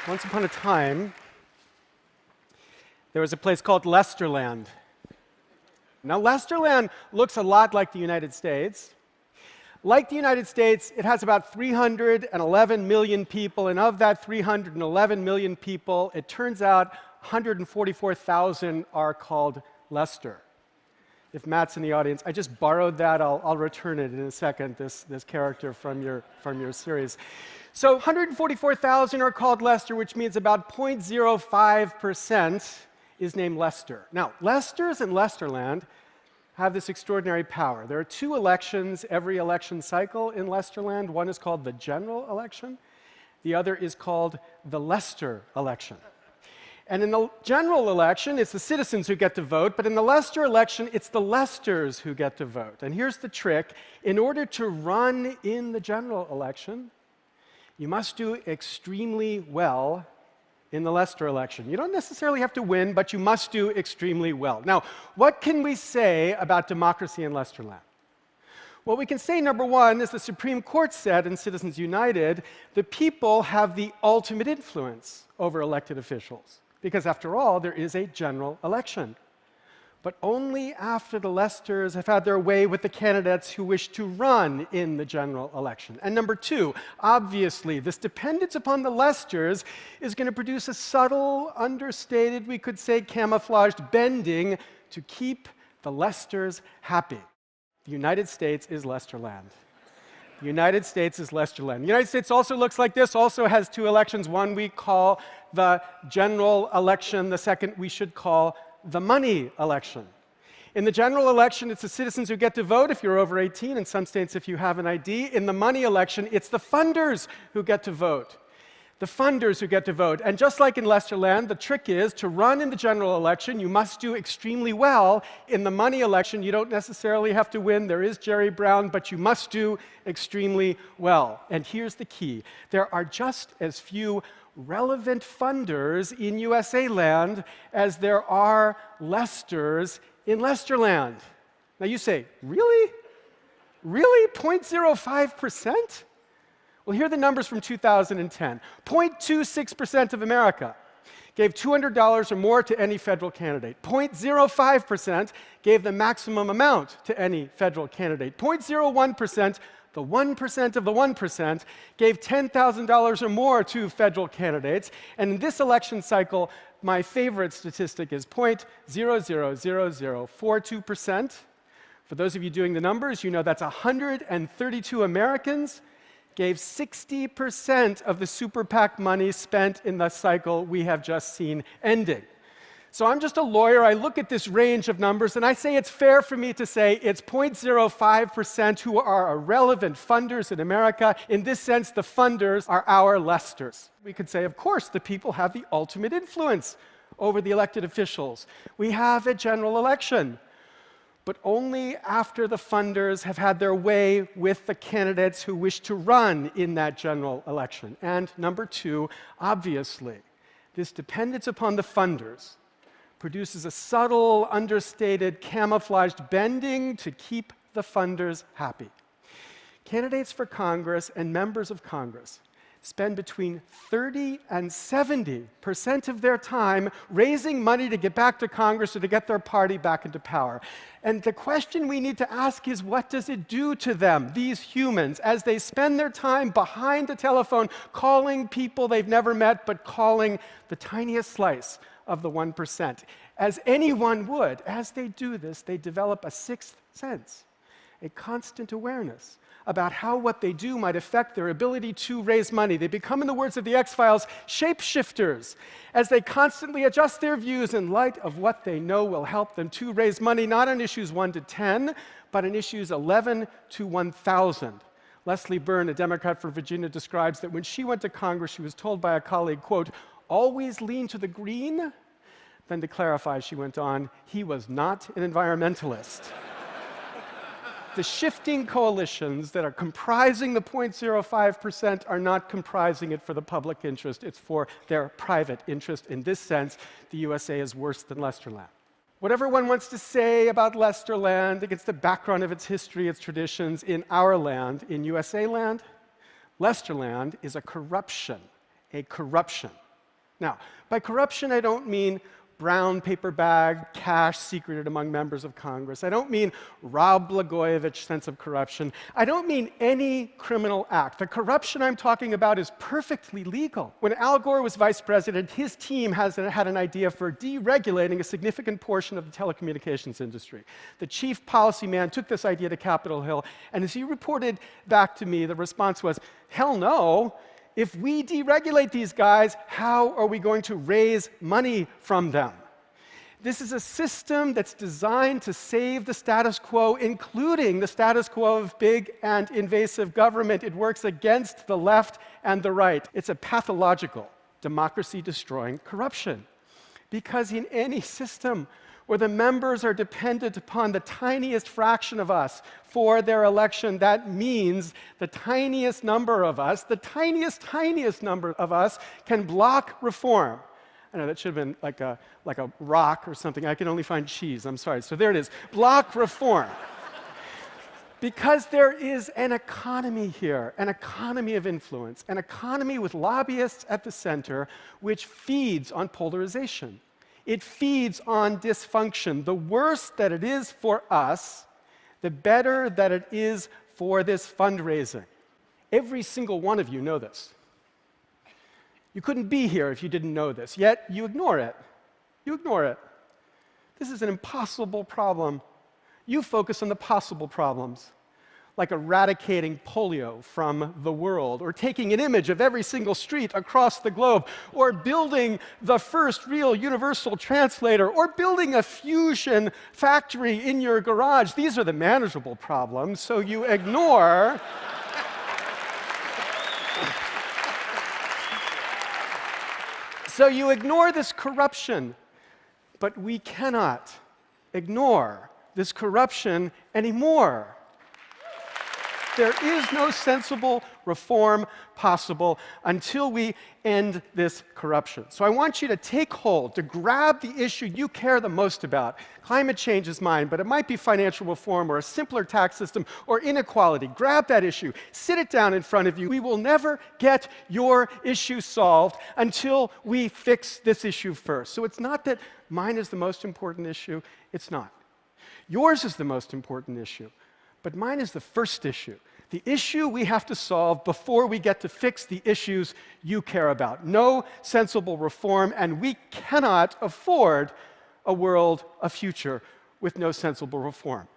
Once upon a time, there was a place called Lesterland. Now, Lesterland looks a lot like the United States. Like the United States, it has about 311 million people, and of that 311 million people, it turns out 144,000 are called Lester. If Matt's in the audience, I just borrowed that. I'll return it in a second, this character from your series. So 144,000 are called Lester, which means about 0.05% is named Lester. Now, Lesters in Lesterland have this extraordinary power. There are two elections every election cycle in Lesterland. One is called the general election. The other is called the Lester election. And in the general election, it's the citizens who get to vote, but in the Lester election, it's the Lesters who get to vote. And here's the trick. In order to run in the general election, you must do extremely well in the Lester election. You don't necessarily have to win, but you must do extremely well. Now, what can we say about democracy in Lesterland? Well, we can say, number one, as the Supreme Court said in Citizens United, the people have the ultimate influence over elected officials. Because after all, there is a general election. But only after the Lesters have had their way with the candidates who wish to run in the general election. And number two, obviously, this dependence upon the Lesters is going to produce a subtle, understated, we could say camouflaged bending to keep the Lesters happy. The United States is Lesterland. The United States is Lesterland. The United States also looks like this, also has two elections. One we call the general election, the second we should call the money election. In the general election, it's the citizens who get to vote if you're over 18, in some states if you have an ID. In the money election, it's the funders who get to vote. The funders who get to vote. And just like in Lesterland, the trick is to run in the general election, you must do extremely well. In the money election, you don't necessarily have to win. There is Jerry Brown, but you must do extremely well. And here's the key. There are just as few relevant funders in USA land as there are Lesters in Lesterland. Now you say, really? Really? 0.05%? Well, here are the numbers from 2010. 0.26% of America gave $200 or more to any federal candidate. 0.05% gave the maximum amount to any federal candidate. 0.01%, the 1% of the 1%, gave $10,000 or more to federal candidates. And in this election cycle, my favorite statistic is 0.000042%. For those of you doing the numbers, you know that's 132 Americans gave 60% of the super PAC money spent in the cycle we have just seen ending. So I'm just a lawyer. I look at this range of numbers, and I say it's fair for me to say it's 0.05% who are irrelevant funders in America. In this sense, the funders are our Lesters. We could say, of course, the people have the ultimate influence over the elected officials. We have a general election, but only after the funders have had their way with the candidates who wish to run in that general election. And number two, obviously, this dependence upon the funders produces a subtle, understated, camouflaged bending to keep the funders happy. Candidates for Congress and members of Congress spend between 30 and 70% of their time raising money to get back to Congress or to get their party back into power. And the question we need to ask is, what does it do to them, these humans, as they spend their time behind the telephone calling people they've never met, but calling the tiniest slice of the 1%? As anyone would, as they do this, they develop a sixth sense, a constant awareness about how what they do might affect their ability to raise money. They become, in the words of the X-Files, shapeshifters, as they constantly adjust their views in light of what they know will help them to raise money, not on issues 1 to 10, but on issues 11 to 1,000. Leslie Byrne, a Democrat from Virginia, describes that when she went to Congress, she was told by a colleague, quote, "Always lean to the green." Then to clarify, she went on, he was not an environmentalist. The shifting coalitions that are comprising the 0.05% are not comprising it for the public interest. It's for their private interest. In this sense, the USA is worse than Lesterland. Whatever one wants to say about Lesterland against the background of its history, its traditions, in our land, in USA land, Lesterland is a corruption Now, by corruption, I don't mean brown paper bag, cash secreted among members of Congress. I don't mean Rob Blagojevich sense of corruption. I don't mean any criminal act. The corruption I'm talking about is perfectly legal. When Al Gore was vice president, his team had an idea for deregulating a significant portion of the telecommunications industry. The chief policy man took this idea to Capitol Hill, and as he reported back to me, the response was, hell no. If we deregulate these guys, how are we going to raise money from them? This is a system that's designed to save the status quo, including the status quo of big and invasive government. It works against the left and the right. It's a pathological, democracy-destroying corruption. Because in any system where the members are dependent upon the tiniest fraction of us for their election, that means the tiniest number of us, the tiniest number of us can block reform. I know that should have been like a rock or something. I can only find cheese, I'm sorry. So there it is, block reform. Because there is an economy here, an economy of influence, an economy with lobbyists at the center, which feeds on polarization. It feeds on dysfunction. The worse that it is for us, the better that it is for this fundraising. Every single one of you know this. You couldn't be here if you didn't know this, yet you ignore it. You ignore it. This is an impossible problem. You focus on the possible problems, like eradicating polio from the world, or taking an image of every single street across the globe, or building the first real universal translator, or building a fusion factory in your garage. These are the manageable problems, so you ignore this corruption. But we cannot ignore this corruption anymore. There is no sensible reform possible until we end this corruption. So I want you to take hold, to grab the issue you care the most about. Climate change is mine, but it might be financial reform or a simpler tax system or inequality. Grab that issue, sit it down in front of you. We will never get your issue solved until we fix this issue first. So it's not that mine is the most important issue. It's not. Yours is the most important issue. But mine is the first issue, the issue we have to solve before we get to fix the issues you care about. No sensible reform, and we cannot afford a world, a future, with no sensible reform.